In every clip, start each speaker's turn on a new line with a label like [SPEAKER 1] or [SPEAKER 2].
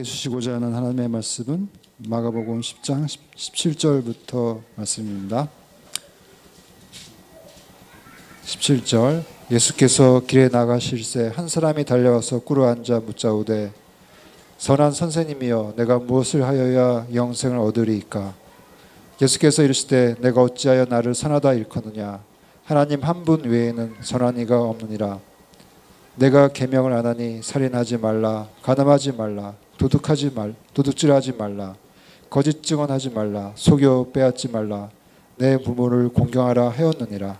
[SPEAKER 1] 주시고자 하는 하나님의 말씀은 마가복음 10장 17절부터 말씀입니다. 17절 예수께서 길에 나가실새 한 사람이 달려와서 꿇어 앉아 묻자오되 선한 선생님이여 내가 무엇을 하여야 영생을 얻으리이까. 예수께서 이르시되 내가 어찌하여 나를 선하다 일컫느냐. 하나님 한 분 외에는 선한 이가 없느니라. 내가 계명을 안 하니 살인하지 말라, 간음하지 말라, 도둑질하지 말라, 거짓 증언하지 말라, 속여 빼앗지 말라, 내 부모를 공경하라 하였느니라.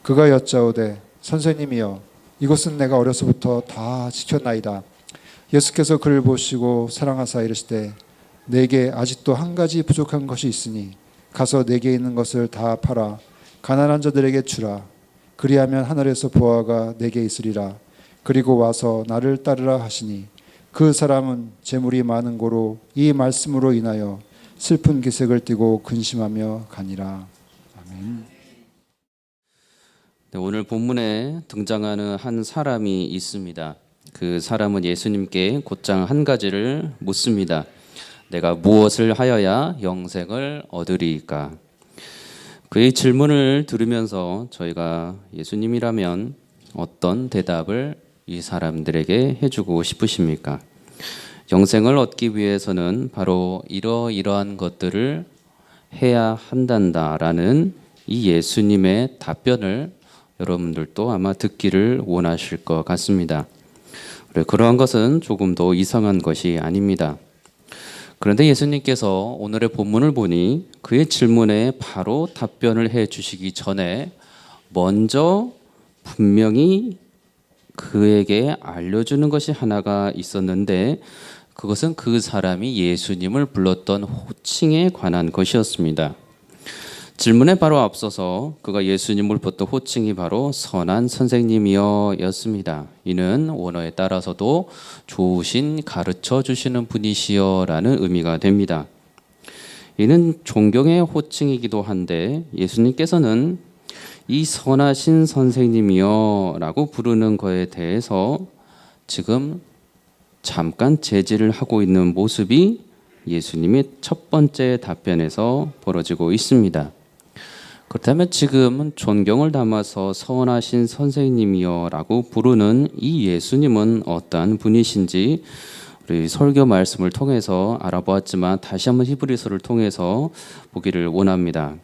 [SPEAKER 1] 그가 여짜오되 선생님이여 이것은 내가 어려서부터 다 지켰나이다. 예수께서 그를 보시고 사랑하사 이르시되 내게 아직도 한 가지 부족한 것이 있으니 가서 내게 있는 것을 다 팔아 가난한 자들에게 주라. 그리하면 하늘에서 보화가 내게 있으리라. 그리고 와서 나를 따르라 하시니 그 사람은 재물이 많은 고로 이 말씀으로 인하여 슬픈 기색을 띠고 근심하며 가니라. 아멘.
[SPEAKER 2] 네, 오늘 본문에 등장하는 한 사람이 있습니다. 그 사람은 예수님께 곧장 한 가지를 묻습니다. 내가 무엇을 하여야 영생을 얻으리이까? 그의 질문을 들으면서 저희가 예수님이라면 어떤 대답을 이 사람들에게 해주고 싶으십니까? 영생을 얻기 위해서는 바로 이러이러한 것들을 해야 한단다라는 이 예수님의 답변을 여러분들도 아마 듣기를 원하실 것 같습니다. 그러한 것은 조금 더 이상한 것이 아닙니다. 그런데 예수님께서 오늘의 본문을 보니 그의 질문에 바로 답변을 해 주시기 전에 먼저 분명히 그에게 알려주는 것이 하나가 있었는데 그것은 그 사람이 예수님을 불렀던 호칭에 관한 것이었습니다. 질문에 바로 앞서서 그가 예수님을 불렀던 호칭이 바로 선한 선생님이여 였습니다. 이는 원어에 따라서도 좋으신 가르쳐 주시는 분이시여 라는 의미가 됩니다. 이는 존경의 호칭이기도 한데 예수님께서는 이 선하신 선생님이여 라고 부르는 것에 대해서 지금 잠깐 제지를 하고 있는 모습이 예수님의 첫 번째 답변에서 벌어지고 있습니다. 그렇다면 지금 존경을 담아서 선하신 선생님이여 라고 부르는 이 예수님은 어떠한 분이신지 우리 설교 말씀을 통해서 알아보았지만 다시 한번 히브리서를 통해서 보기를 원합니다.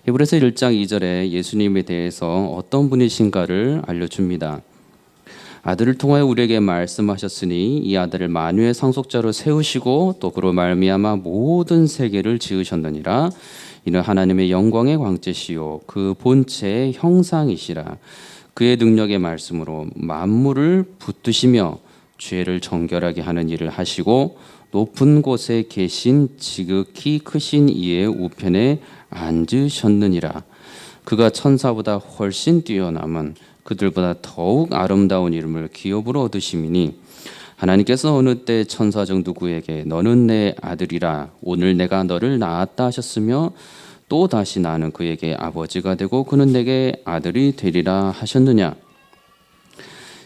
[SPEAKER 2] 히브리서 1장 2절에 예수님에 대해서 어떤 분이신가를 알려줍니다. 아들을 통하여 우리에게 말씀하셨으니 이 아들을 만유의 상속자로 세우시고 또 그로 말미암아 모든 세계를 지으셨느니라. 이는 하나님의 영광의 광채시요 그 본체의 형상이시라. 그의 능력의 말씀으로 만물을 붙드시며 죄를 정결하게 하는 일을 하시고 높은 곳에 계신 지극히 크신 이의 우편에 앉으셨느니라. 그가 천사보다 훨씬 뛰어남은 그들보다 더욱 아름다운 이름을 기업으로 얻으심이니 하나님께서 어느 때 천사 중 누구에게 너는 내 아들이라 오늘 내가 너를 낳았다 하셨으며 또 다시 나는 그에게 아버지가 되고 그는 내게 아들이 되리라 하셨느냐.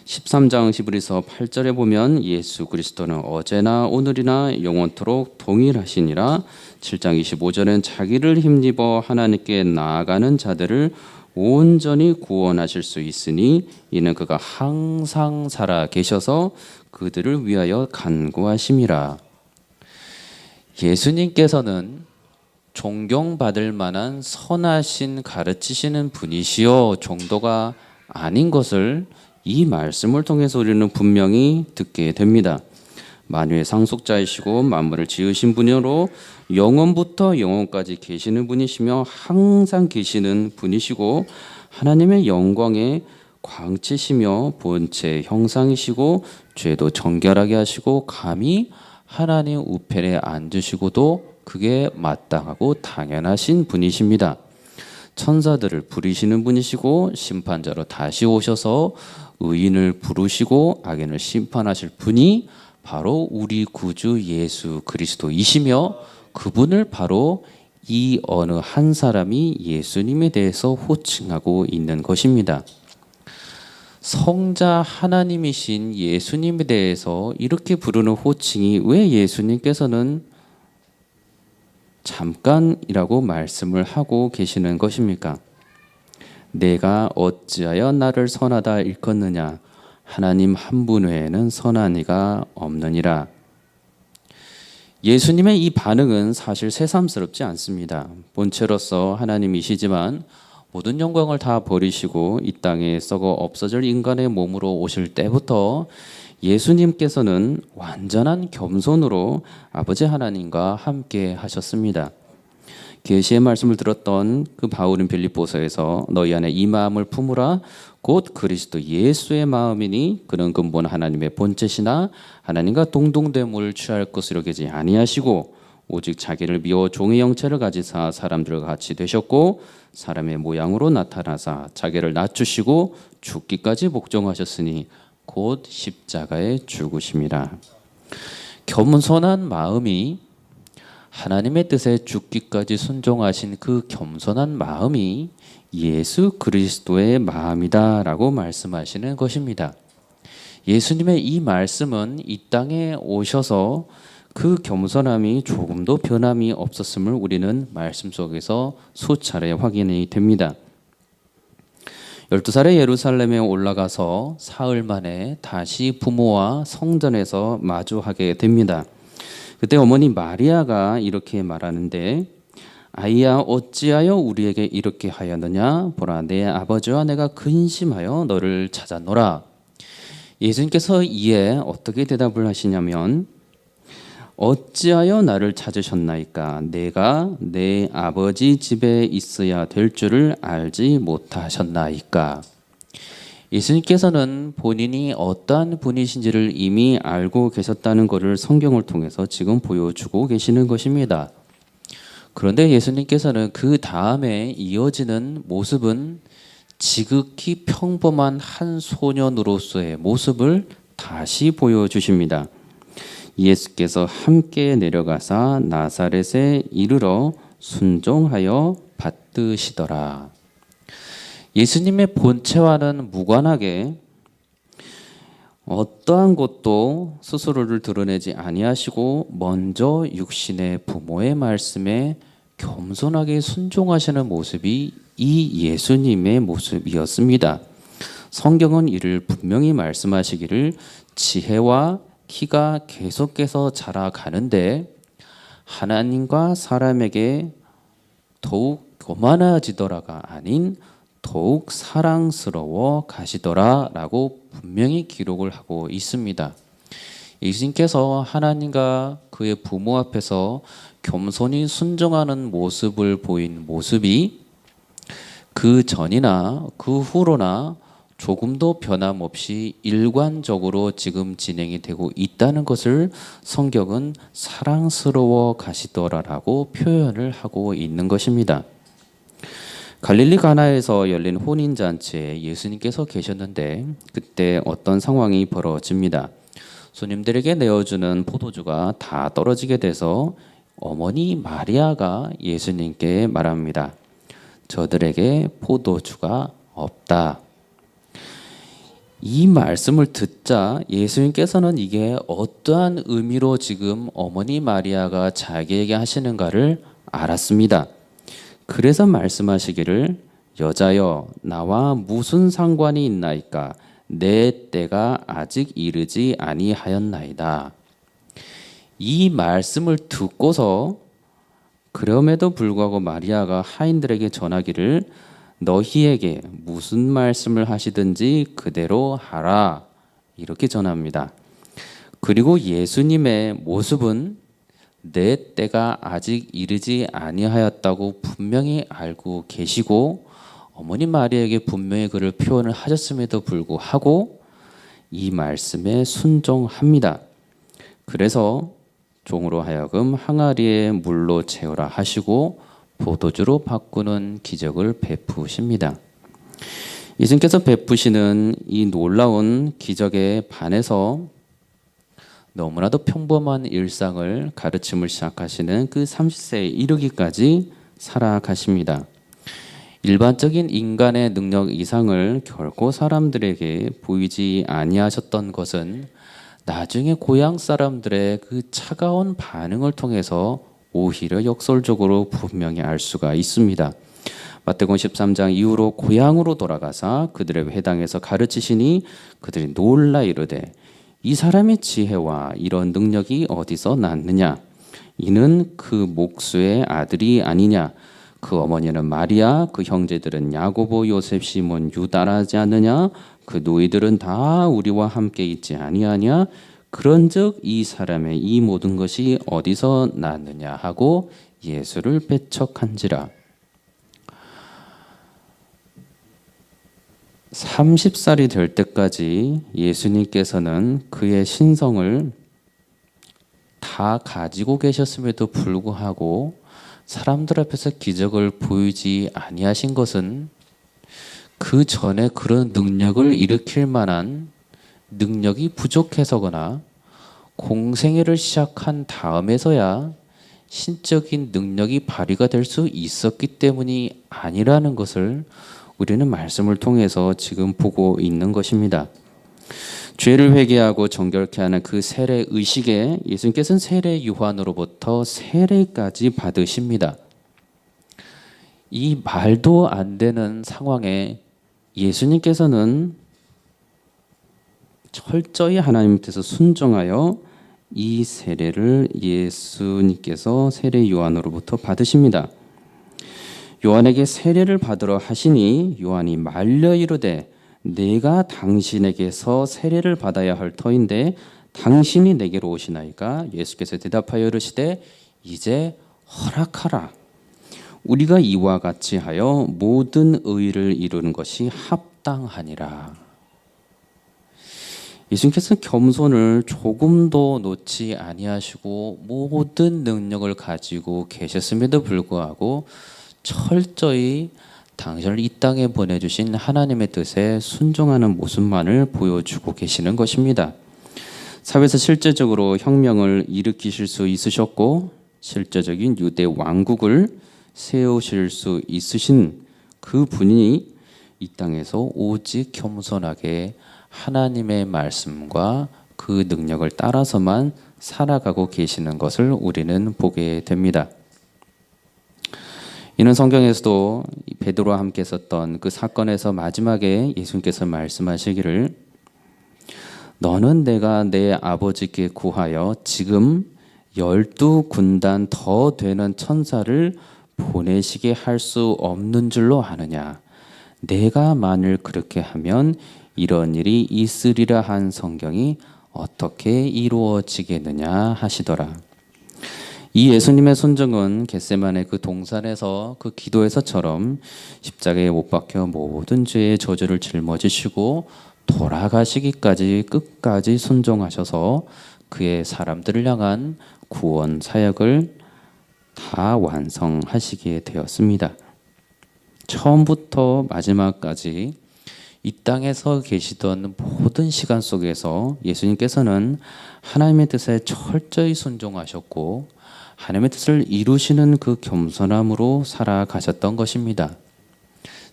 [SPEAKER 2] 13장 히브리서 8절에 보면 예수 그리스도는 어제나 오늘이나 영원토록 동일하시니라. 7장 25절엔 자기를 힘입어 하나님께 나아가는 자들을 온전히 구원하실 수 있으니 이는 그가 항상 살아 계셔서 그들을 위하여 간구하심이라. 예수님께서는 존경받을 만한 선하신 가르치시는 분이시여 정도가 아닌 것을 이 말씀을 통해서 우리는 분명히 듣게 됩니다. 만유의 상속자이시고 만물을 지으신 분이로 영원부터 영원까지 계시는 분이시며 항상 계시는 분이시고 하나님의 영광의 광채시며 본체의 형상이시고 죄도 정결하게 하시고 감히 하나님 우편에 앉으시고도 그게 마땅하고 당연하신 분이십니다. 천사들을 부리시는 분이시고 심판자로 다시 오셔서 의인을 부르시고 악인을 심판하실 분이 바로 우리 구주 예수 그리스도이시며 그분을 바로 이 어느 한 사람이 예수님에 대해서 호칭하고 있는 것입니다. 성자 하나님이신 예수님에 대해서 이렇게 부르는 호칭이 왜 예수님께서는 잠깐이라고 말씀을 하고 계시는 것입니까? 내가 어찌하여 나를 선하다 일컫느냐? 하나님 한 분 외에는 선한 이가 없느니라. 예수님의 이 반응은 사실 새삼스럽지 않습니다. 본체로서 하나님이시지만 모든 영광을 다 버리시고 이 땅에 썩어 없어질 인간의 몸으로 오실 때부터 예수님께서는 완전한 겸손으로 아버지 하나님과 함께 하셨습니다. 계시의 말씀을 들었던 그 바울은 빌립보서에서 너희 안에 이 마음을 품으라 곧 그리스도 예수의 마음이니 그는 근본 하나님의 본체시나 하나님과 동등됨을 취할 것으로 여기지 아니하시고 오직 자기를 비워 종의 형체를 가지사 사람들과 같이 되셨고 사람의 모양으로 나타나사 자기를 낮추시고 죽기까지 복종하셨으니 곧 십자가에 죽으심이라. 겸손한 마음이 하나님의 뜻에 죽기까지 순종하신 그 겸손한 마음이 예수 그리스도의 마음이다라고 말씀하시는 것입니다. 예수님의 이 말씀은 이 땅에 오셔서 그 겸손함이 조금도 변함이 없었음을 우리는 말씀 속에서 수차례 확인이 됩니다. 12살에 예루살렘에 올라가서 사흘 만에 다시 부모와 성전에서 마주하게 됩니다. 그때 어머니 마리아가 이렇게 말하는데 아이야 어찌하여 우리에게 이렇게 하였느냐 보라 내 아버지와 내가 근심하여 너를 찾았노라. 예수님께서 이에 어떻게 대답을 하시냐면 어찌하여 나를 찾으셨나이까 내가 내 아버지 집에 있어야 될 줄을 알지 못하셨나이까. 예수님께서는 본인이 어떠한 분이신지를 이미 알고 계셨다는 것을 성경을 통해서 지금 보여주고 계시는 것입니다. 그런데 예수님께서는 그 다음에 이어지는 모습은 지극히 평범한 한 소년으로서의 모습을 다시 보여주십니다. 예수께서 함께 내려가사 나사렛에 이르러 순종하여 받드시더라. 예수님의 본체와는 무관하게 어떠한 것도 스스로를 드러내지 아니하시고 먼저 육신의 부모의 말씀에 겸손하게 순종하시는 모습이 이 예수님의 모습이었습니다. 성경은 이를 분명히 말씀하시기를 지혜와 키가 계속해서 자라가는데 하나님과 사람에게 더욱 교만해지더라가 아닌 더욱 사랑스러워 가시더라라고 분명히 기록을 하고 있습니다. 예수님께서 하나님과 그의 부모 앞에서 겸손히 순종하는 모습을 보인 모습이 그 전이나 그 후로나 조금도 변함없이 일관적으로 지금 진행이 되고 있다는 것을 성경은 사랑스러워 가시더라라고 표현을 하고 있는 것입니다. 갈릴리 가나에서 열린 혼인잔치에 예수님께서 계셨는데 그때 어떤 상황이 벌어집니다. 손님들에게 내어주는 포도주가 다 떨어지게 돼서 어머니 마리아가 예수님께 말합니다. 저들에게 포도주가 없다. 이 말씀을 듣자 예수님께서는 이게 어떠한 의미로 지금 어머니 마리아가 자기에게 하시는가를 알았습니다. 그래서 말씀하시기를 여자여 나와 무슨 상관이 있나이까 내 때가 아직 이르지 아니하였나이다. 이 말씀을 듣고서 그럼에도 불구하고 마리아가 하인들에게 전하기를 너희에게 무슨 말씀을 하시든지 그대로 하라 이렇게 전합니다. 그리고 예수님의 모습은 내 때가 아직 이르지 아니하였다고 분명히 알고 계시고 어머니 마리아에게 분명히 그를 표현을 하셨음에도 불구하고 이 말씀에 순종합니다. 그래서 종으로 하여금 항아리에 물로 채우라 하시고 포도주로 바꾸는 기적을 베푸십니다. 예수님께서 베푸시는 이 놀라운 기적에 반해서 너무나도 평범한 일상을 가르침을 시작하시는 그 30세에 이르기까지 살아가십니다. 일반적인 인간의 능력 이상을 결코 사람들에게 보이지 아니하셨던 것은 나중에 고향 사람들의 그 차가운 반응을 통해서 오히려 역설적으로 분명히 알 수가 있습니다. 마태복음 13장 이후로 고향으로 돌아가사 그들의 회당에서 가르치시니 그들이 놀라 이르되 이 사람의 지혜와 이런 능력이 어디서 났느냐? 이는 그 목수의 아들이 아니냐? 그 어머니는 마리아, 그 형제들은 야고보, 요셉, 시몬, 유다라지 않느냐? 그 노이들은 다 우리와 함께 있지 아니하냐? 그런즉 이 사람의 이 모든 것이 어디서 났느냐 하고 예수를 배척한지라. 30살이 될 때까지 예수님께서는 그의 신성을 다 가지고 계셨음에도 불구하고 사람들 앞에서 기적을 보이지 아니하신 것은 그 전에 그런 능력을 일으킬 만한 능력이 부족해서거나 공생애를 시작한 다음에서야 신적인 능력이 발휘가 될 수 있었기 때문이 아니라는 것을 우리는 말씀을 통해서 지금 보고 있는 것입니다. 죄를 회개하고 정결케 하는 그 세례 의식에 예수님께서는 세례 요한으로부터 세례까지 받으십니다. 이 말도 안 되는 상황에 예수님께서는 철저히 하나님 밑에서 순종하여 이 세례를 예수님께서 세례 요한으로부터 받으십니다. 요한에게 세례를 받으러 하시니 요한이 말려 이르되 내가 당신에게서 세례를 받아야 할 터인데 당신이 내게로 오시나이까? 예수께서 대답하여 이르시되 이제 허락하라. 우리가 이와 같이 하여 모든 의를 이루는 것이 합당하니라. 예수님께서는 겸손을 조금도 놓지 아니하시고 모든 능력을 가지고 계셨음에도 불구하고 철저히 당신을 이 땅에 보내주신 하나님의 뜻에 순종하는 모습만을 보여주고 계시는 것입니다. 사회에서 실제적으로 혁명을 일으키실 수 있으셨고 실제적인 유대 왕국을 세우실 수 있으신 그 분이 이 땅에서 오직 겸손하게 하나님의 말씀과 그 능력을 따라서만 살아가고 계시는 것을 우리는 보게 됩니다. 이는 성경에서도 베드로와 함께 있었던 그 사건에서 마지막에 예수님께서 말씀하시기를 너는 내가 내 아버지께 구하여 지금 12군단 더 되는 천사를 보내시게 할 수 없는 줄로 아느냐. 내가 만일 그렇게 하면 이런 일이 있으리라 한 성경이 어떻게 이루어지겠느냐 하시더라. 이 예수님의 순종은 겟세마네 그 동산에서 그 기도에서처럼 십자가에 못 박혀 모든 죄의 저주를 짊어지시고 돌아가시기까지 끝까지 순종하셔서 그의 사람들을 향한 구원 사역을 다 완성하시게 되었습니다. 처음부터 마지막까지 이 땅에서 계시던 모든 시간 속에서 예수님께서는 하나님의 뜻에 철저히 순종하셨고 하나님의 뜻을 이루시는 그 겸손함으로 살아가셨던 것입니다.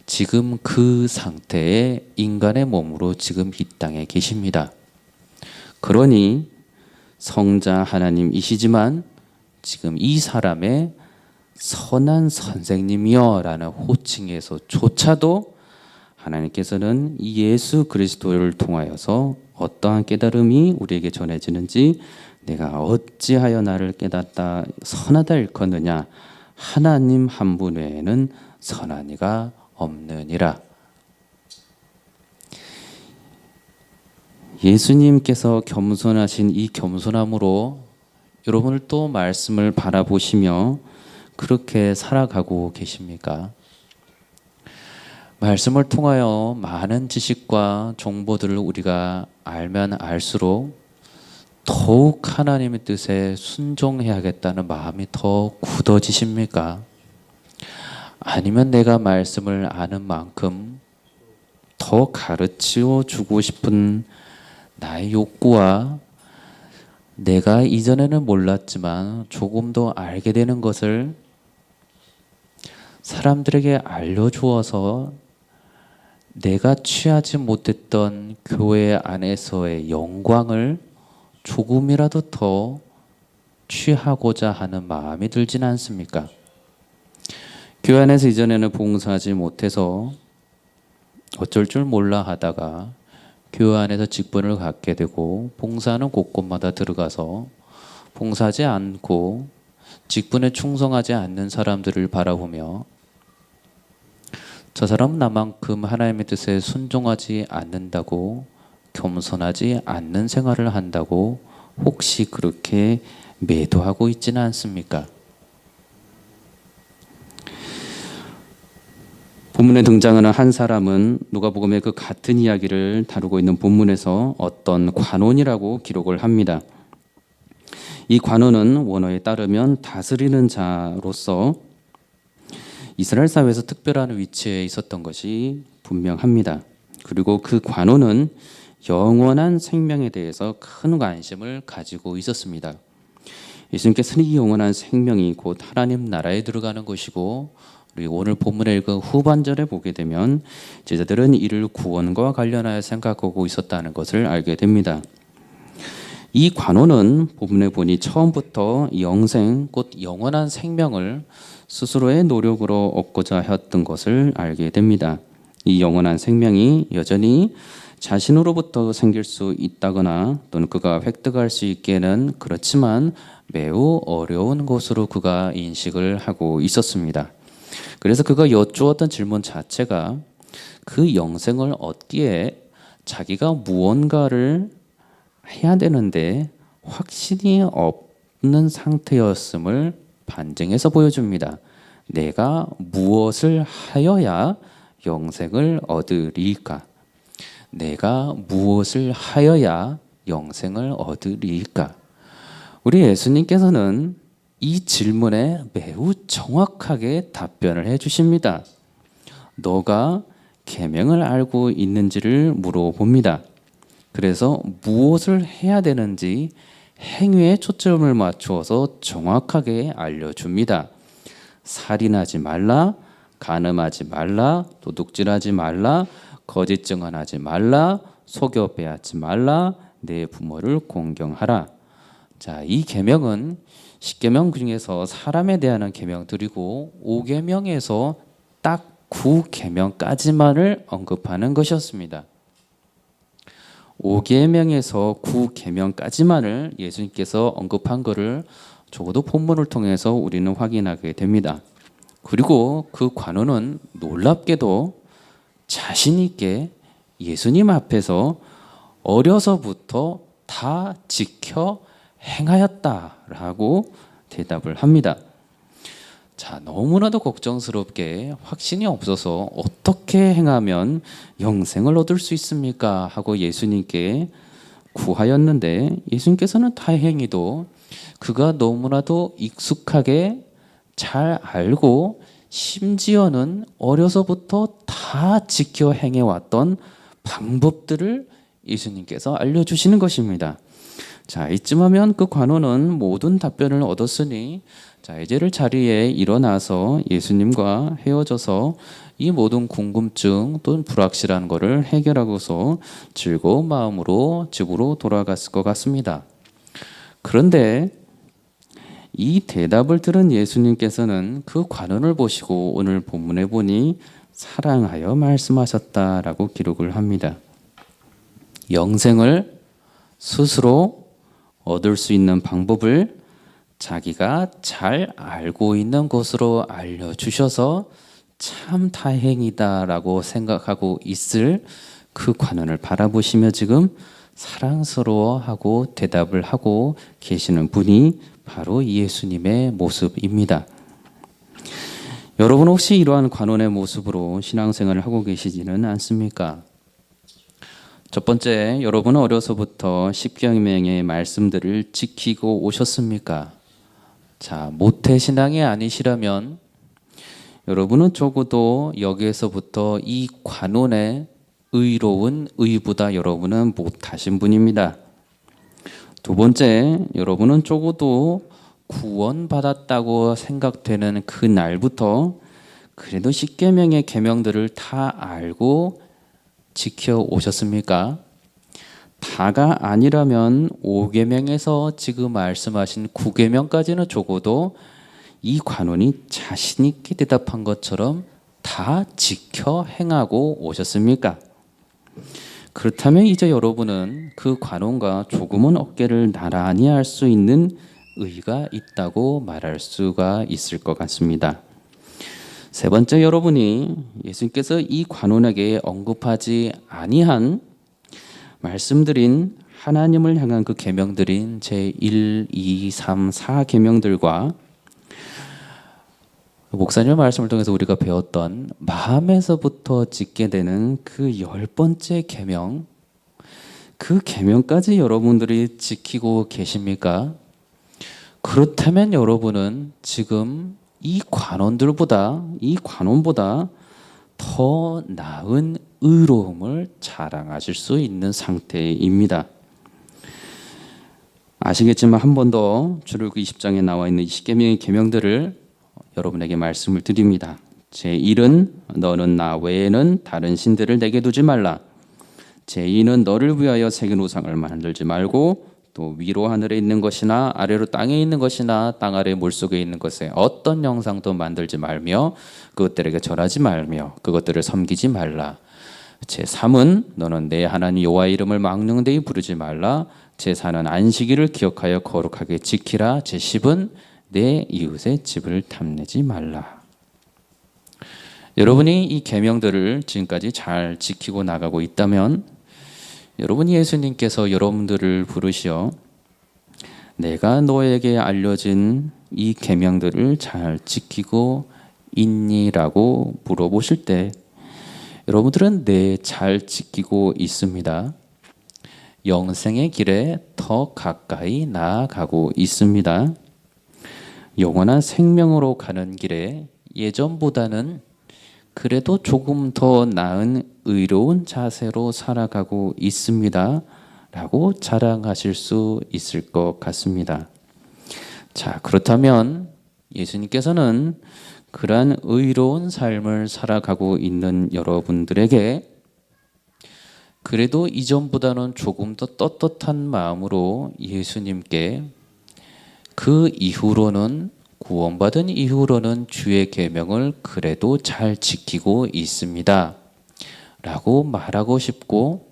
[SPEAKER 2] 지금 그 상태의 인간의 몸으로 지금 이 땅에 계십니다. 그러니 성자 하나님이시지만 지금 이 사람의 선한 선생님이여 라는 호칭에서조차도 하나님께서는 예수 그리스도를 통하여서 어떠한 깨달음이 우리에게 전해지는지 내가 어찌하여 나를 깨닫다 선하다 일컫느냐 하나님 한 분 외에는 선한 이가 없느니라. 예수님께서 겸손하신 이 겸손함으로 여러분을 또 말씀을 바라보시며 그렇게 살아가고 계십니까? 말씀을 통하여 많은 지식과 정보들을 우리가 알면 알수록 더욱 하나님의 뜻에 순종해야겠다는 마음이 더 굳어지십니까? 아니면 내가 말씀을 아는 만큼 더 가르쳐 주고 싶은 나의 욕구와 내가 이전에는 몰랐지만 조금 더 알게 되는 것을 사람들에게 알려주어서 내가 취하지 못했던 교회 안에서의 영광을 조금이라도 더 취하고자 하는 마음이 들지는 않습니까? 교회 안에서 이전에는 봉사하지 못해서 어쩔 줄 몰라 하다가 교회 안에서 직분을 갖게 되고 봉사하는 곳곳마다 들어가서 봉사하지 않고 직분에 충성하지 않는 사람들을 바라보며 저 사람은 나만큼 하나님의 뜻에 순종하지 않는다고, 겸손하지 않는 생활을 한다고 혹시 그렇게 매도하고 있지는 않습니까? 본문에 등장하는 한 사람은 누가복음의 그 같은 이야기를 다루고 있는 본문에서 어떤 관원이라고 기록을 합니다. 이 관원은 원어에 따르면 다스리는 자로서 이스라엘 사회에서 특별한 위치에 있었던 것이 분명합니다. 그리고 그 관원은 영원한 생명에 대해서 큰 관심을 가지고 있었습니다. 예수님께서는 이 영원한 생명이 곧 하나님 나라에 들어가는 것이고, 그리고 오늘 본문에 읽은 후반절에 보게 되면 제자들은 이를 구원과 관련하여 생각하고 있었다는 것을 알게 됩니다. 이 관원은 본문에 보니 처음부터 영생, 곧 영원한 생명을 스스로의 노력으로 얻고자 했던 것을 알게 됩니다. 이 영원한 생명이 여전히 자신으로부터 생길 수 있다거나 또는 그가 획득할 수 있기에는 그렇지만 매우 어려운 것으로 그가 인식을 하고 있었습니다. 그래서 그가 여쭈었던 질문 자체가 그 영생을 얻기에 자기가 무언가를 해야 되는데 확신이 없는 상태였음을 반증해서 보여줍니다. 내가 무엇을 하여야 영생을 얻으리까? 내가 무엇을 하여야 영생을 얻으리까? 우리 예수님께서는 이 질문에 매우 정확하게 답변을 해주십니다. 너가 계명을 알고 있는지를 물어봅니다. 그래서 무엇을 해야 되는지 행위에 초점을 맞추어서 정확하게 알려줍니다. 살인하지 말라, 간음하지 말라, 도둑질하지 말라, 거짓 증언하지 말라, 속여 빼앗지 말라, 내 부모를 공경하라. 자, 이 계명은 10계명 중에서 사람에 대한 계명들이고 5계명에서 딱 9계명까지만을 언급하는 것이었습니다. 5계명에서 9계명까지만을 예수님께서 언급한 것을 적어도 본문을 통해서 우리는 확인하게 됩니다. 그리고 그 관원은 놀랍게도 자신 있게 예수님 앞에서 어려서부터 다 지켜 행하였다라고 대답을 합니다. 자, 너무나도 걱정스럽게 확신이 없어서 어떻게 행하면 영생을 얻을 수 있습니까? 하고 예수님께 구하였는데 예수님께서는 다행히도 그가 너무나도 익숙하게 잘 알고 심지어는 어려서부터 다 지켜 행해왔던 방법들을 예수님께서 알려주시는 것입니다. 자, 이쯤하면 그 관원은 모든 답변을 얻었으니 자, 이제를 자리에 일어나서 예수님과 헤어져서 이 모든 궁금증 또는 불확실한 것을 해결하고서 즐거운 마음으로 집으로 돌아갔을 것 같습니다. 그런데 이 대답을 들은 예수님께서는 그 관원을 보시고 오늘 본문에 보니 사랑하여 말씀하셨다라고 기록을 합니다. 영생을 스스로 얻을 수 있는 방법을 자기가 잘 알고 있는 것으로 알려주셔서 참 다행이다라고 생각하고 있을 그 관원을 바라보시며 지금 사랑스러워하고 대답을 하고 계시는 분이 바로 예수님의 모습입니다. 여러분 혹시 이러한 관원의 모습으로 신앙생활을 하고 계시지는 않습니까? 첫 번째, 여러분은 어려서부터 십계명의 말씀들을 지키고 오셨습니까? 자, 모태신앙이 아니시라면 여러분은 적어도 여기에서부터 이 관원의 의로운 의보다 여러분은 못하신 분입니다. 두 번째, 여러분은 적어도 구원받았다고 생각되는 그 날부터 그래도 십계명의 계명들을 다 알고 지켜 오셨습니까? 다가 아니라면 5계명에서 지금 말씀하신 9계명까지는 적어도 이 관원이 자신 있게 대답한 것처럼 다 지켜 행하고 오셨습니까? 그렇다면 이제 여러분은 그 관원과 조금은 어깨를 나란히 할 수 있는 의가 있다고 말할 수가 있을 것 같습니다. 세 번째, 여러분이 예수님께서 이 관원에게 언급하지 아니한 말씀드린 하나님을 향한 그 계명들인 제1, 2, 3, 4 계명들과 목사님의 말씀을 통해서 우리가 배웠던 마음에서부터 짓게 되는 그 10번째 계명, 그 계명까지 여러분들이 지키고 계십니까? 그렇다면 여러분은 지금 이 관원보다 더 나은 의로움을 자랑하실 수 있는 상태입니다. 아시겠지만 한 번 더 출애굽기 20장에 나와 있는 10계명의 계명들을 여러분에게 말씀을 드립니다. 제1은 너는 나 외에는 다른 신들을 내게 두지 말라. 제2는 너를 위하여 새긴 우상을 만들지 말고 또 위로 하늘에 있는 것이나 아래로 땅에 있는 것이나 땅 아래 물속에 있는 것에 어떤 형상도 만들지 말며 그것들에게 절하지 말며 그것들을 섬기지 말라. 제3은 너는 내 하나님 여호와의 이름을 망령되이 부르지 말라. 제4는 안식일을 기억하여 거룩하게 지키라. 제10은 내 이웃의 집을 탐내지 말라. 여러분이 이 계명들을 지금까지 잘 지키고 나가고 있다면 여러분, 예수님께서 여러분들을 부르시어 내가 너에게 알려진 이 계명들을 잘 지키고 있니라고 물어보실 때 여러분들은 네, 잘 지키고 있습니다. 영생의 길에 더 가까이 나아가고 있습니다. 영원한 생명으로 가는 길에 예전보다는 그래도 조금 더 나은 의로운 자세로 살아가고 있습니다 라고 자랑하실 수 있을 것 같습니다. 자, 그렇다면 예수님께서는 그러한 의로운 삶을 살아가고 있는 여러분들에게 그래도 이전보다는 조금 더 떳떳한 마음으로 예수님께 그 이후로는 구원받은 이후로는 주의 계명을 그래도 잘 지키고 있습니다 라고 말하고 싶고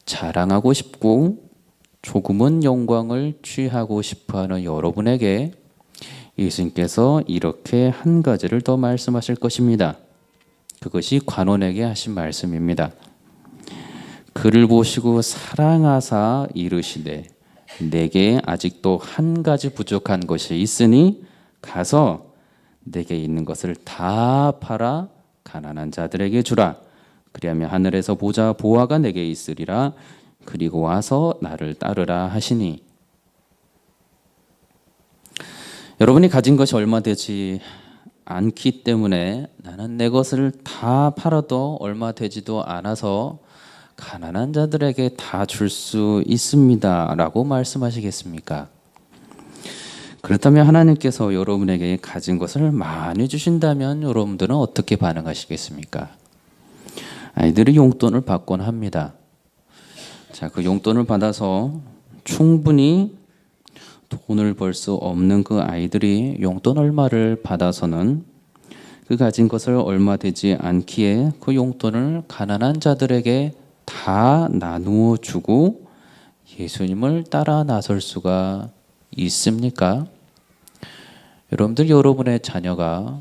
[SPEAKER 2] 자랑하고 싶고 조금은 영광을 취하고 싶어하는 여러분에게 예수님께서 이렇게 한 가지를 더 말씀하실 것입니다. 그것이 관원에게 하신 말씀입니다. 그를 보시고 사랑하사 이르시되 내게 아직도 한 가지 부족한 것이 있으니 가서 내게 있는 것을 다 팔아 가난한 자들에게 주라. 그리하면 하늘에서 보자 보화가 내게 있으리라. 그리고 와서 나를 따르라 하시니. 여러분이 가진 것이 얼마 되지 않기 때문에 나는 내 것을 다 팔아도 얼마 되지도 않아서 가난한 자들에게 다 줄 수 있습니다 라고 말씀하시겠습니까? 그렇다면 하나님께서 여러분에게 가진 것을 많이 주신다면 여러분들은 어떻게 반응하시겠습니까? 아이들이 용돈을 받곤 합니다. 자, 그 용돈을 받아서 충분히 돈을 벌 수 없는 그 아이들이 용돈 얼마를 받아서는 그 가진 것을 얼마 되지 않기에 그 용돈을 가난한 자들에게 다 나누어 주고 예수님을 따라 나설 수가 있습니까? 여러분들, 여러분의 자녀가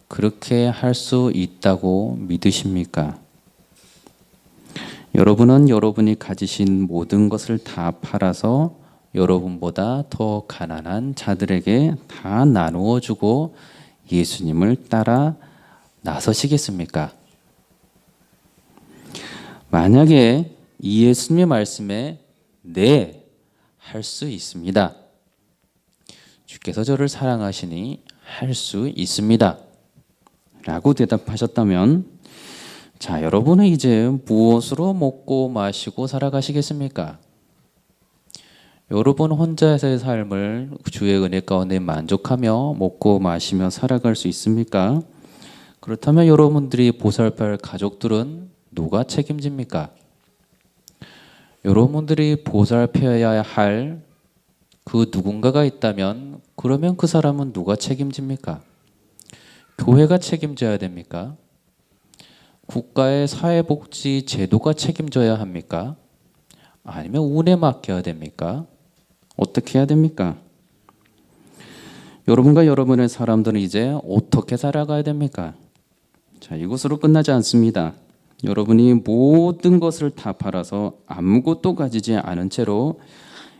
[SPEAKER 2] 그렇게 할 수 있다고 믿으십니까? 여러분은 여러분이 가지신 모든 것을 다 팔아서 여러분보다 더 가난한 자들에게 다 나누어 주고 예수님을 따라 나서시겠습니까? 만약에 이 예수님의 말씀에 네, 할 수 있습니다. 주께서 저를 사랑하시니 할 수 있습니다 라고 대답하셨다면, 자, 여러분은 이제 무엇으로 먹고 마시고 살아가시겠습니까? 여러분 혼자서의 삶을 주의 은혜 가운데 만족하며 먹고 마시며 살아갈 수 있습니까? 그렇다면 여러분들이 보살펴 할 가족들은 누가 책임집니까? 여러분들이 보살펴야 할 그 누군가가 있다면 그러면 그 사람은 누가 책임집니까? 교회가 책임져야 됩니까? 국가의 사회복지 제도가 책임져야 합니까? 아니면 운에 맡겨야 됩니까? 어떻게 해야 됩니까? 여러분과 여러분의 사람들은 이제 어떻게 살아가야 됩니까? 자, 이것으로 끝나지 않습니다. 여러분이 모든 것을 다 팔아서 아무것도 가지지 않은 채로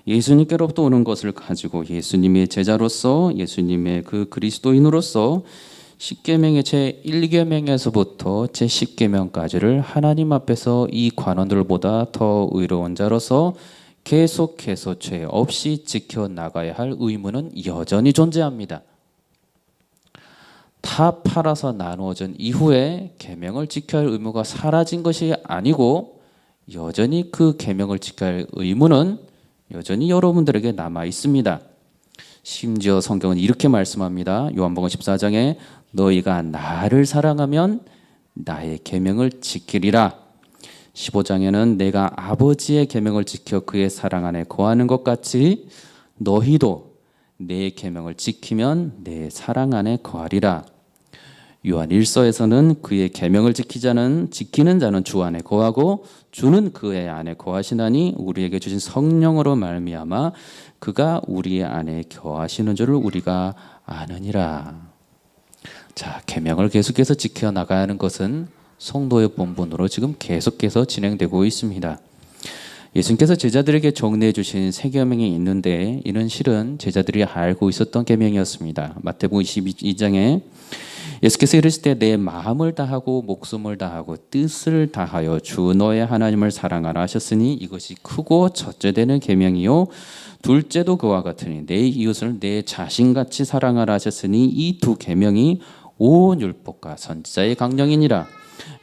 [SPEAKER 2] 예수님께로부터 오는 것을 가지고 예수님의 제자로서 예수님의 그 그리스도인으로서 십계명의 제 1계명에서부터 제 10계명까지를 하나님 앞에서 이 관원들보다 더 의로운 자로서 계속해서 죄 없이 지켜나가야 할 의무는 여전히 존재합니다. 다 팔아서 나누어진 이후에 계명을 지켜야 할 의무가 사라진 것이 아니고 여전히 그 계명을 지켜야 할 의무는 여전히 여러분들에게 남아 있습니다. 심지어 성경은 이렇게 말씀합니다. 요한복음 14장에 너희가 나를 사랑하면 나의 계명을 지키리라. 15장에는 내가 아버지의 계명을 지켜 그의 사랑 안에 거하는 것 같이 너희도 내 계명을 지키면 내 사랑 안에 거하리라. 요한 1서에서는 그의 계명을 지키는 자는 주 안에 거하고 주는 그의 안에 거하시나니 우리에게 주신 성령으로 말미암아 그가 우리 안에 거하시는 줄을 우리가 아느니라. 자, 계명을 계속해서 지켜나가야 하는 것은 성도의 본분으로 지금 계속해서 진행되고 있습니다. 예수님께서 제자들에게 정리해 주신 세 계명이 있는데 이는 실은 제자들이 알고 있었던 계명이었습니다. 마태복음 22장에 예수께서 이르실 때 내 마음을 다하고 목숨을 다하고 뜻을 다하여 주 너의 하나님을 사랑하라 하셨으니 이것이 크고 첫째 되는 계명이요 둘째도 그와 같으니 내 이웃을 내 자신같이 사랑하라 하셨으니 이 두 계명이 온 율법과 선지자의 강령이니라.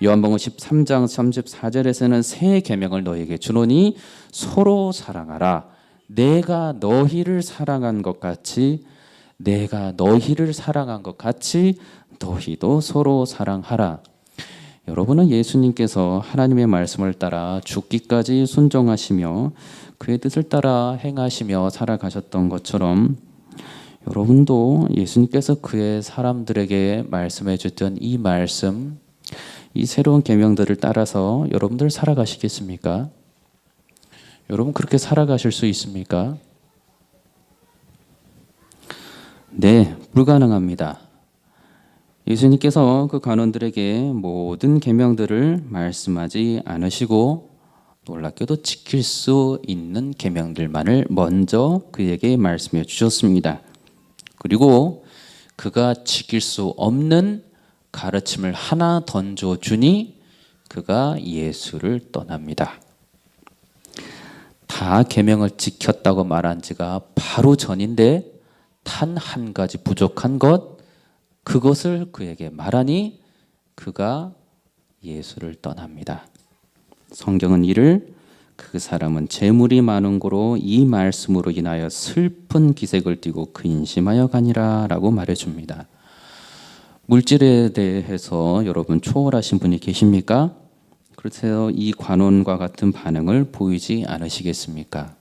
[SPEAKER 2] 요한복음 13장 34절에서는 새 계명을 너희에게 주노니 서로 사랑하라. 내가 너희를 사랑한 것 같이 너희도 서로 사랑하라. 여러분은 예수님께서 하나님의 말씀을 따라 죽기까지 순종하시며 그의 뜻을 따라 행하시며 살아가셨던 것처럼 여러분도 예수님께서 그의 사람들에게 말씀해 주던 이 말씀, 이 새로운 계명들을 따라서 여러분들 살아가시겠습니까? 여러분 그렇게 살아가실 수 있습니까? 네, 불가능합니다. 예수님께서 그 관원들에게 모든 계명들을 말씀하지 않으시고 놀랍게도 지킬 수 있는 계명들만을 먼저 그에게 말씀해 주셨습니다. 그리고 그가 지킬 수 없는 가르침을 하나 던져주니 그가 예수를 떠납니다. 다 계명을 지켰다고 말한 지가 바로 전인데 단 한 가지 부족한 것, 그것을 그에게 말하니 그가 예수를 떠납니다. 성경은 이를 그 사람은 재물이 많은 고로 이 말씀으로 인하여 슬픈 기색을 띠고 근심하여 가니라 라고 말해줍니다. 물질에 대해서 여러분 초월하신 분이 계십니까? 그래서 이 관원과 같은 반응을 보이지 않으시겠습니까?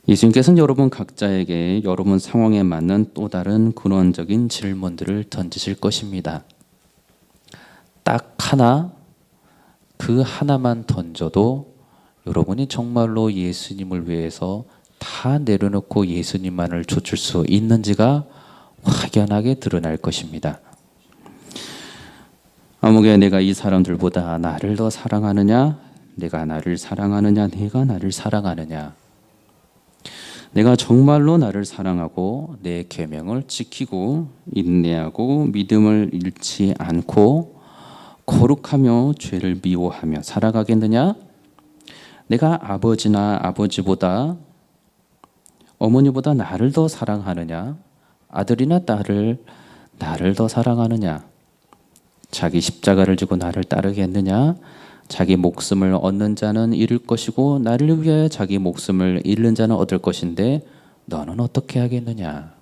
[SPEAKER 2] 예수님께서는 여러분 각자에게 여러분 상황에 맞는 또 다른 근원적인 질문들을 던지실 것입니다. 딱 하나, 그 하나만 던져도 여러분이 정말로 예수님을 위해서 다 내려놓고 예수님만을 좇을 수 있는지가 확연하게 드러날 것입니다. 아무개 내가 이 사람들보다 나를 더 사랑하느냐? 내가 나를 사랑하느냐? 내가 나를 사랑하느냐? 내가 정말로 나를 사랑하고 내 계명을 지키고 인내하고 믿음을 잃지 않고 거룩하며 죄를 미워하며 살아가겠느냐? 내가 아버지나 아버지보다 어머니보다 나를 더 사랑하느냐? 아들이나 딸을 나를 더 사랑하느냐? 자기 십자가를 지고 나를 따르겠느냐? 자기 목숨을 얻는 자는 잃을 것이고 나를 위하여 자기 목숨을 잃는 자는 얻을 것인데 너는 어떻게 하겠느냐?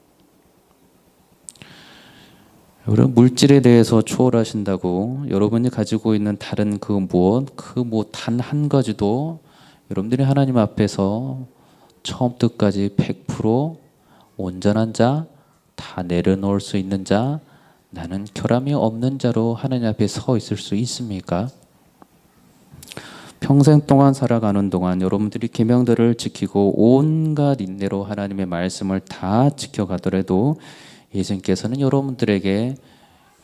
[SPEAKER 2] 여러분, 물질에 대해서 초월하신다고 여러분이 가지고 있는 다른 그 무엇, 그 뭐 단 한 가지도 여러분들이 하나님 앞에서 처음부터 끝까지 100% 온전한 자, 다 내려놓을 수 있는 자, 나는 결함이 없는 자로 하나님 앞에 서 있을 수 있습니까? 평생 동안 살아가는 동안 여러분들이 계명들을 지키고 온갖 인내로 하나님의 말씀을 다 지켜가더라도 예수님께서는 여러분들에게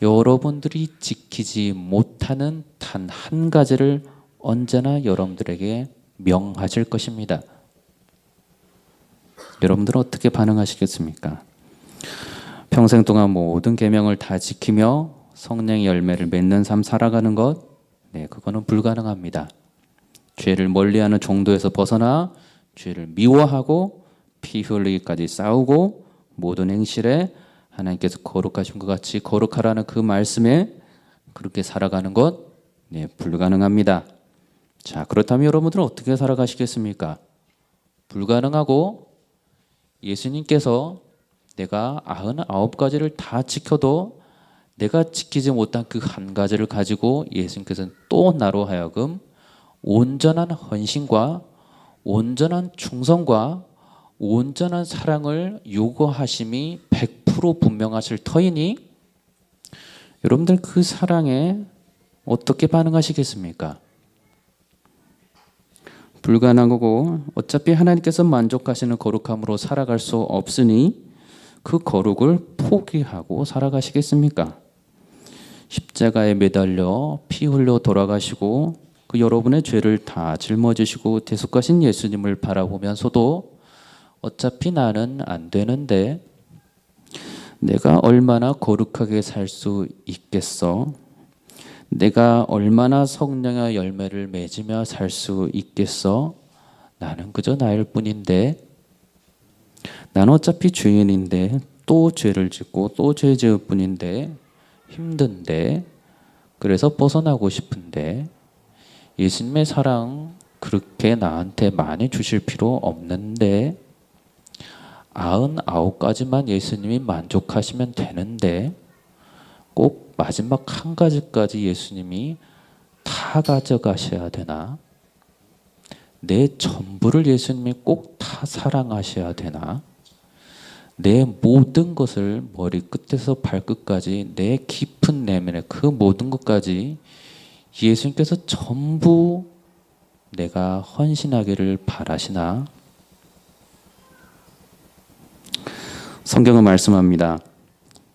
[SPEAKER 2] 여러분들이 지키지 못하는 단 한 가지를 언제나 여러분들에게 명하실 것입니다. 여러분들은 어떻게 반응하시겠습니까? 평생 동안 모든 계명을 다 지키며 성령의 열매를 맺는 삶 살아가는 것, 그거는 불가능합니다. 죄를 멀리하는 정도에서 벗어나 죄를 미워하고 피 흘리기까지 싸우고 모든 행실에 하나님께서 거룩하신 것 같이 거룩하라는 그 말씀에 그렇게 살아가는 것, 불가능합니다. 자, 그렇다면 여러분들은 어떻게 살아가시겠습니까? 불가능하고 예수님께서 내가 99가지를 다 지켜도 내가 지키지 못한 그 한 가지를 가지고 예수님께서는 또 나로 하여금 온전한 헌신과 온전한 충성과 온전한 사랑을 요구하심이 100% 분명하실 터이니 여러분들 그 사랑에 어떻게 반응하시겠습니까? 불가능하고 어차피 하나님께서 만족하시는 거룩함으로 살아갈 수 없으니 그 거룩을 포기하고 살아가시겠습니까? 십자가에 매달려 피 흘려 돌아가시고 그 여러분의 죄를 다 짊어지시고 대속하신 예수님을 바라보면서도 어차피 나는 안 되는데 내가 얼마나 거룩하게 살 수 있겠어? 내가 얼마나 성령의 열매를 맺으며 살 수 있겠어? 나는 그저 나일 뿐인데 나는 어차피 죄인인데 또 죄를 짓고 또 죄 지을 뿐인데 힘든데 그래서 벗어나고 싶은데 예수님의 사랑 그렇게 나한테 많이 주실 필요 없는데 99가지만 예수님이 만족하시면 되는데 꼭 마지막 한 가지까지 예수님이 다 가져가셔야 되나? 내 전부를 예수님이 꼭 다 사랑하셔야 되나? 내 모든 것을 머리끝에서 발끝까지 내 깊은 내면의 그 모든 것까지 예수님께서 전부 내가 헌신하기를 바라시나? 성경은 말씀합니다.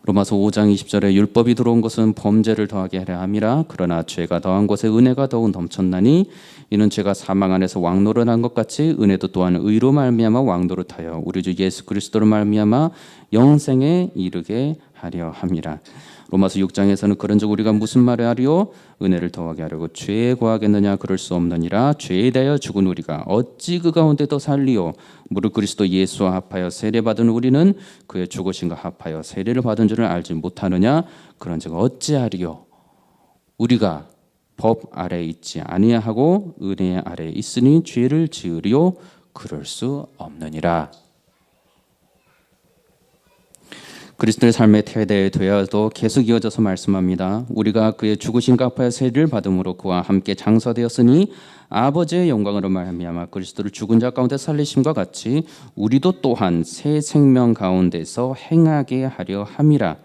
[SPEAKER 2] 로마서 5장 20절에 율법이 들어온 것은 범죄를 더하게 하려 함이라 그러나 죄가 더한 것에 은혜가 더욱 넘쳤나니 이는 죄가 사망 안에서 왕노릇한 것 같이 은혜도 또한 의로 말미암아 왕노릇하여 우리 주 예수 그리스도로 말미암아 영생에 이르게 하려 함이라. 로마서 6장에서는 그런즉 우리가 무슨 말을 하리요? 은혜를 더하게 하려고 죄에 거하겠느냐? 그럴 수 없느니라. 죄에 대하여 죽은 우리가 어찌 그 가운데 더 살리요? 무릇 그리스도 예수와 합하여 세례받은 우리는 그의 죽으심과 합하여 세례를 받은 줄을 알지 못하느냐? 그런즉 어찌하리요? 우리가 법 아래에 있지 아니하고 은혜 아래에 있으니 죄를 지으리요? 그럴 수 없느니라. 그리스도의 삶의 태대에 되어도 계속 이어져서 말씀합니다. 우리가 그의 죽으심과 합하여 세례를 받음으로 그와 함께 장사되었으니 아버지의 영광으로 말미암아 그리스도를 죽은 자 가운데 살리심과 같이 우리도 또한 새 생명 가운데서 행하게 하려 함이라.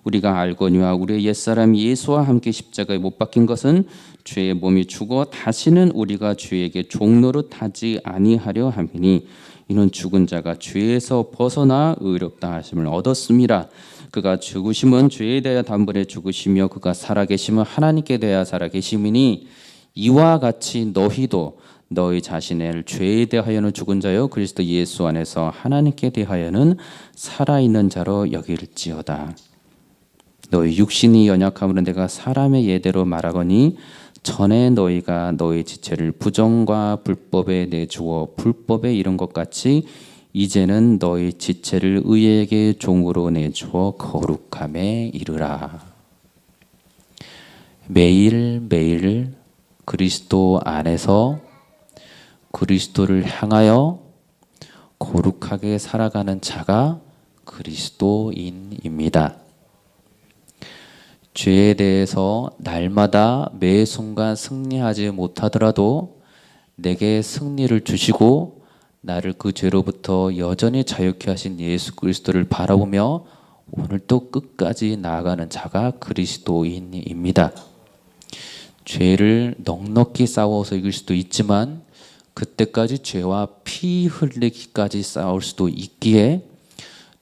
[SPEAKER 2] 우리가 알거니와 우리의 옛사람 예수와 함께 십자가에 못 박힌 것은 죄의 몸이 죽어 다시는 우리가 죄에게 종노릇하지 아니하려 함이니 이는 죽은 자가 죄에서 벗어나 의롭다 하심을 얻었음이라. 그가 죽으심은 죄에 대하여 단번에 죽으시며 그가 살아계심은 하나님께 대하여 살아계심이니 이와 같이 너희도 너희 자신을 죄에 대하여는 죽은 자요 그리스도 예수 안에서 하나님께 대하여는 살아있는 자로 여길지어다. 너희 육신이 연약함으로 내가 사람의 예대로 말하거니 전에 너희가 너희 지체를 부정과 불법에 내주어 불법에 이른 것 같이 이제는 너희 지체를 의에게 종으로 내주어 거룩함에 이르라. 매일매일 그리스도 안에서 그리스도를 향하여 거룩하게 살아가는 자가 그리스도인입니다. 죄에 대해서 날마다 매 순간 승리하지 못하더라도 내게 승리를 주시고 나를 그 죄로부터 여전히 자유케 하신 예수 그리스도를 바라보며 오늘도 끝까지 나아가는 자가 그리스도인입니다. 죄를 넉넉히 싸워서 이길 수도 있지만 그때까지 죄와 피 흘리기까지 싸울 수도 있기에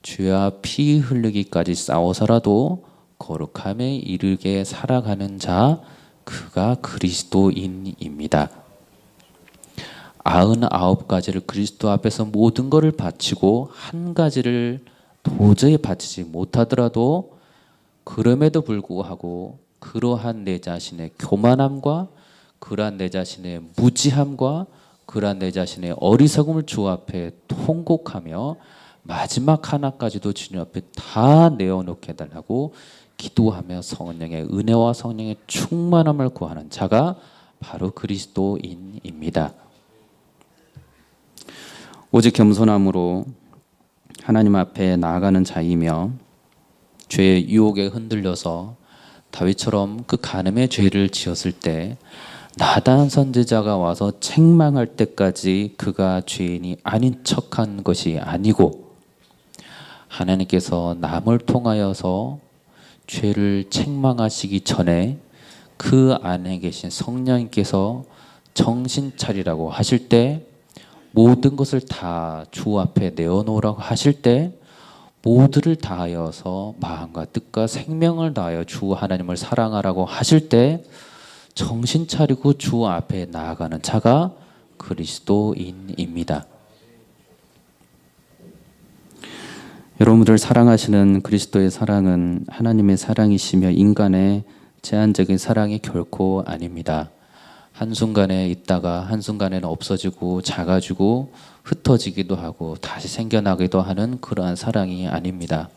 [SPEAKER 2] 죄와 피 흘리기까지 싸워서라도 거룩함에 이르게 살아가는 자, 그가 그리스도인입니다. 99가지를 그리스도 앞에서 모든 것을 바치고 한 가지를 도저히 바치지 못하더라도 그럼에도 불구하고 그러한 내 자신의 교만함과 그러한 내 자신의 무지함과 그러한 내 자신의 어리석음을 주 앞에 통곡하며 마지막 하나까지도 주님 앞에 다 내어놓게 해달라고 기도하며 성령의 은혜와 성령의 충만함을 구하는 자가 바로 그리스도인입니다. 오직 겸손함으로 하나님 앞에 나아가는 자이며 죄의 유혹에 흔들려서 다윗처럼 그 간음의 죄를 지었을 때 나단 선지자가 와서 책망할 때까지 그가 죄인이 아닌 척한 것이 아니고 하나님께서 남을 통하여서 죄를 책망하시기 전에 그 안에 계신 성령님께서 정신 차리라고 하실 때 모든 것을 다 주 앞에 내어놓으라고 하실 때 모두를 다하여서 마음과 뜻과 생명을 다하여 주 하나님을 사랑하라고 하실 때 정신 차리고 주 앞에 나아가는 자가 그리스도인입니다. 여러분들 사랑하시는 그리스도의 사랑은 하나님의 사랑이시며 인간의 제한적인 사랑이 결코 아닙니다. 한순간에 있다가 한순간에는 없어지고 작아지고 흩어지기도 하고 다시 생겨나기도 하는 그러한 사랑이 아닙니다.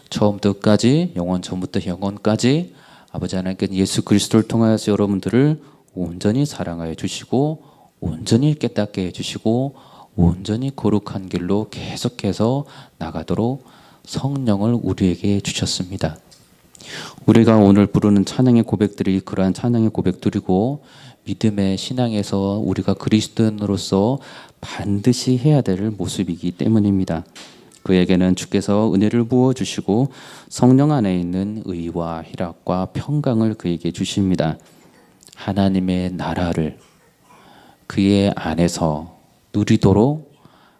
[SPEAKER 2] 처음부터 끝까지 영원 전부터 영원까지 아버지 하나님께 예수 그리스도를 통하여서 여러분들을 온전히 사랑하여 주시고 온전히 깨닫게 해주시고 온전히 거룩한 길로 계속해서 나가도록 성령을 우리에게 주셨습니다. 우리가 오늘 부르는 찬양의 고백들이 그러한 찬양의 고백들이고 믿음의 신앙에서 우리가 그리스도인으로서 반드시 해야 될 모습이기 때문입니다. 그에게는 주께서 은혜를 부어주시고 성령 안에 있는 의와 희락과 평강을 그에게 주십니다. 하나님의 나라를 그의 안에서 누리도록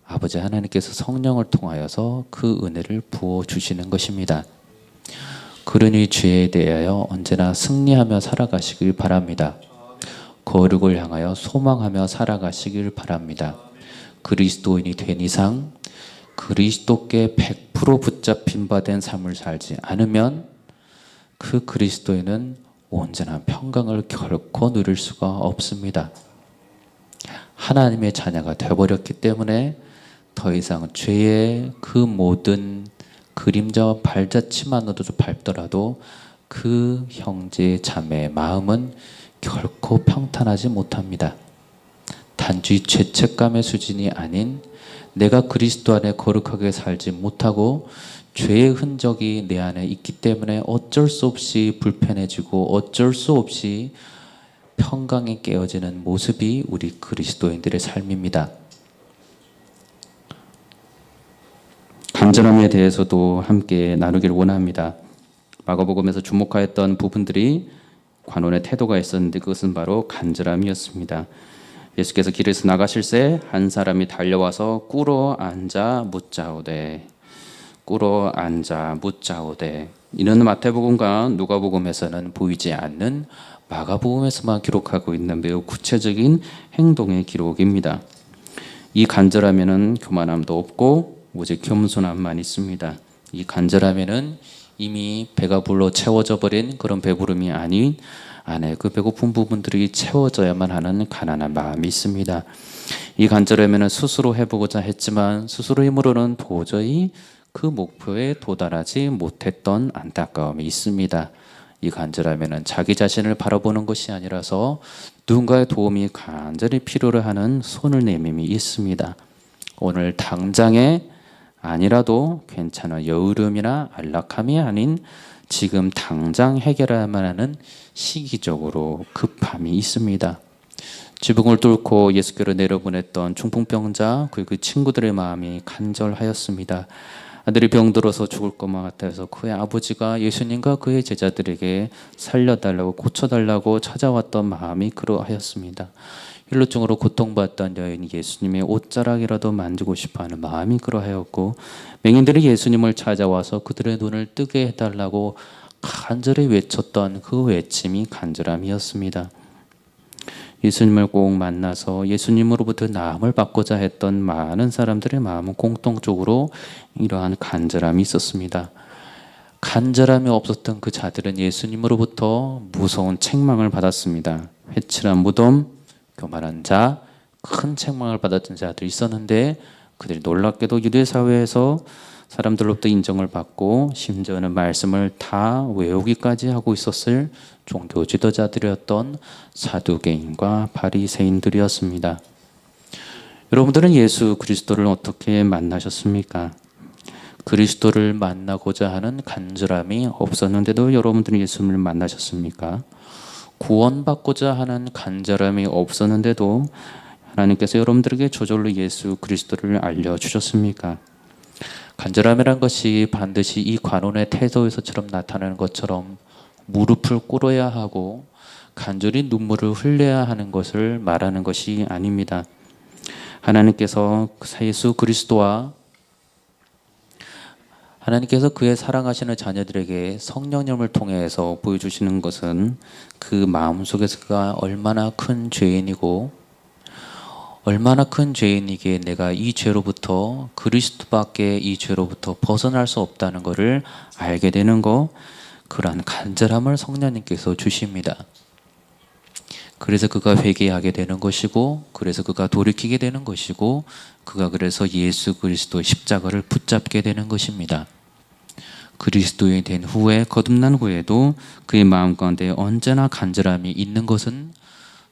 [SPEAKER 2] 아버지 하나님께서 성령을 통하여서 그 은혜를 부어주시는 것입니다. 그러니 죄에 대하여 언제나 승리하며 살아가시길 바랍니다. 거룩을 향하여 소망하며 살아가시길 바랍니다. 그리스도인이 된 이상 그리스도께 100% 붙잡힌 바 된 삶을 살지 않으면 그 그리스도인은 온전한 평강을 결코 누릴 수가 없습니다. 하나님의 자녀가 되어버렸기 때문에 더 이상 죄의 그 모든 그림자와 발자취만으로도 밟더라도 그 형제 자매의 마음은 결코 평탄하지 못합니다. 단지 죄책감의 수준이 아닌 내가 그리스도 안에 거룩하게 살지 못하고 죄의 흔적이 내 안에 있기 때문에 어쩔 수 없이 불편해지고 어쩔 수 없이 평강이 깨어지는 모습이 우리 그리스도인들의 삶입니다. 간절함에 대해서도 함께 나누기를 원합니다. 마가복음에서 주목하였던 부분들이 관원의 태도가 있었는데 그것은 바로 간절함이었습니다. 예수께서 길에서 나가실새 한 사람이 달려와서 꿇어 앉아 묻자오되 이는 마태복음과 누가복음에서는 보이지 않는 마가복음에서만 기록하고 있는 매우 구체적인 행동의 기록입니다. 이 간절함에는 교만함도 없고 오직 겸손함만 있습니다. 이 간절함에는 이미 배가 불러 채워져 버린 그런 배부름이 아닌 안에 그 배고픈 부분들이 채워져야만 하는 가난한 마음이 있습니다. 이 간절함에는 스스로 해보고자 했지만 스스로 힘으로는 도저히 그 목표에 도달하지 못했던 안타까움이 있습니다. 이 간절함에는 자기 자신을 바라보는 것이 아니라서 누군가의 도움이 간절히 필요로 하는 손을 내밈이 있습니다. 오늘 당장에 아니라도 괜찮은 여유름이나 안락함이 아닌 지금 당장 해결해야만 하는 시기적으로 급함이 있습니다. 지붕을 뚫고 예수께로 내려보냈던 중풍병자 그 친구들의 마음이 간절하였습니다. 아들이 병들어서 죽을 것만 같아서 그의 아버지가 예수님과 그의 제자들에게 살려달라고 고쳐달라고 찾아왔던 마음이 그러하였습니다. 혈루증으로 고통받던 여인이 예수님의 옷자락이라도 만지고 싶어하는 마음이 그러하였고, 맹인들이 예수님을 찾아와서 그들의 눈을 뜨게 해달라고 간절히 외쳤던 그 외침이 간절함이었습니다. 예수님을 꼭 만나서 예수님으로부터 나음을 받고자 했던 많은 사람들의 마음은 공통적으로 이러한 간절함이 있었습니다. 간절함이 없었던 그 자들은 예수님으로부터 무서운 책망을 받았습니다. 회칠한 무덤, 교만한 자, 큰 책망을 받았던 자들이 있었는데, 그들이 놀랍게도 유대 사회에서 사람들로부터 인정을 받고 심지어는 말씀을 다 외우기까지 하고 있었을 종교 지도자들이었던 사두개인과 바리새인들이었습니다. 여러분들은 예수 그리스도를 어떻게 만나셨습니까? 그리스도를 만나고자 하는 간절함이 없었는데도 여러분들은 예수님을 만나셨습니까? 구원받고자 하는 간절함이 없었는데도 하나님께서 여러분들에게 저절로 예수 그리스도를 알려주셨습니까? 간절함이란 것이 반드시 이 관원의 태도에서처럼 나타나는 것처럼 무릎을 꿇어야 하고 간절히 눈물을 흘려야 하는 것을 말하는 것이 아닙니다. 하나님께서 예수 그리스도와 하나님께서 그의 사랑하시는 자녀들에게 성령님을 통해서 보여주시는 것은 그 마음속에서 그가 얼마나 큰 죄인이고 얼마나 큰 죄인이기에 내가 이 죄로부터 그리스도밖에 이 죄로부터 벗어날 수 없다는 것을 알게 되는 것, 그러한 간절함을 성령님께서 주십니다. 그래서 그가 회개하게 되는 것이고, 그래서 그가 돌이키게 되는 것이고, 그가 그래서 예수 그리스도의 십자가를 붙잡게 되는 것입니다. 그리스도인이 된 후에, 거듭난 후에도 그의 마음 가운데 언제나 간절함이 있는 것은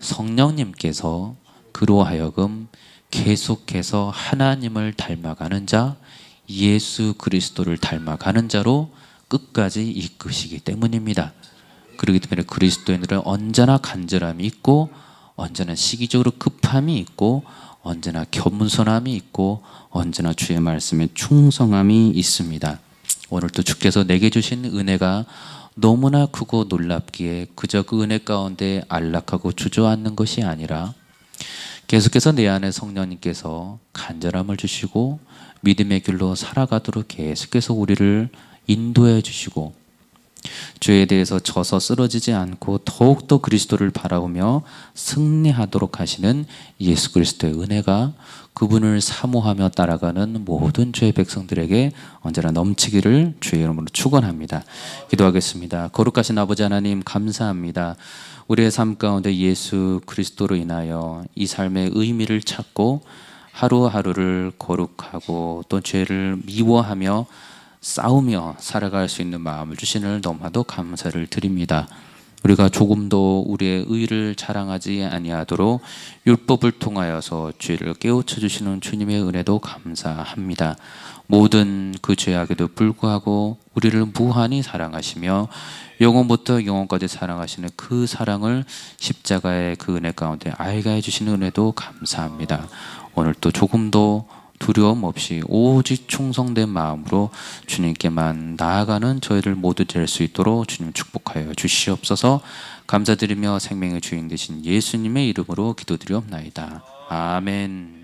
[SPEAKER 2] 성령님께서 그로 하여금 계속해서 하나님을 닮아가는 자, 예수 그리스도를 닮아가는 자로 끝까지 이끄시기 때문입니다. 그렇기 때문에 그리스도인들은 언제나 간절함이 있고, 언제나 시기적으로 급함이 있고, 언제나 겸손함이 있고, 언제나 주의 말씀에 충성함이 있습니다. 오늘도 주께서 내게 주신 은혜가 너무나 크고 놀랍기에 그저 그 은혜 가운데 안락하고 주저앉는 것이 아니라 계속해서 내 안에 성령님께서 간절함을 주시고 믿음의 길로 살아가도록 계속해서 우리를 인도해 주시고, 죄에 대해서 져서 쓰러지지 않고 더욱더 그리스도를 바라보며 승리하도록 하시는 예수 그리스도의 은혜가 그분을 사모하며 따라가는 모든 죄의 백성들에게 언제나 넘치기를 주의 이름으로 축원합니다. 기도하겠습니다. 거룩하신 아버지 하나님, 감사합니다. 우리의 삶 가운데 예수 그리스도로 인하여 이 삶의 의미를 찾고 하루하루를 거룩하고 또 죄를 미워하며 싸우며 살아갈 수 있는 마음을 주시는 너무나도 감사를 드립니다. 우리가 조금도 우리의 의를 자랑하지 아니하도록 율법을 통하여서 죄를 깨우쳐 주시는 주님의 은혜도 감사합니다. 모든 그 죄악에도 불구하고 우리를 무한히 사랑하시며 영원부터 영원까지 사랑하시는 그 사랑을 십자가의 그 은혜 가운데 알게 해주시는 은혜도 감사합니다. 오늘도 조금도 두려움 없이 오직 충성된 마음으로 주님께만 나아가는 저희를 모두 될 수 있도록 주님 축복하여 주시옵소서. 감사드리며 생명의 주인 되신 예수님의 이름으로 기도드리옵나이다. 아멘.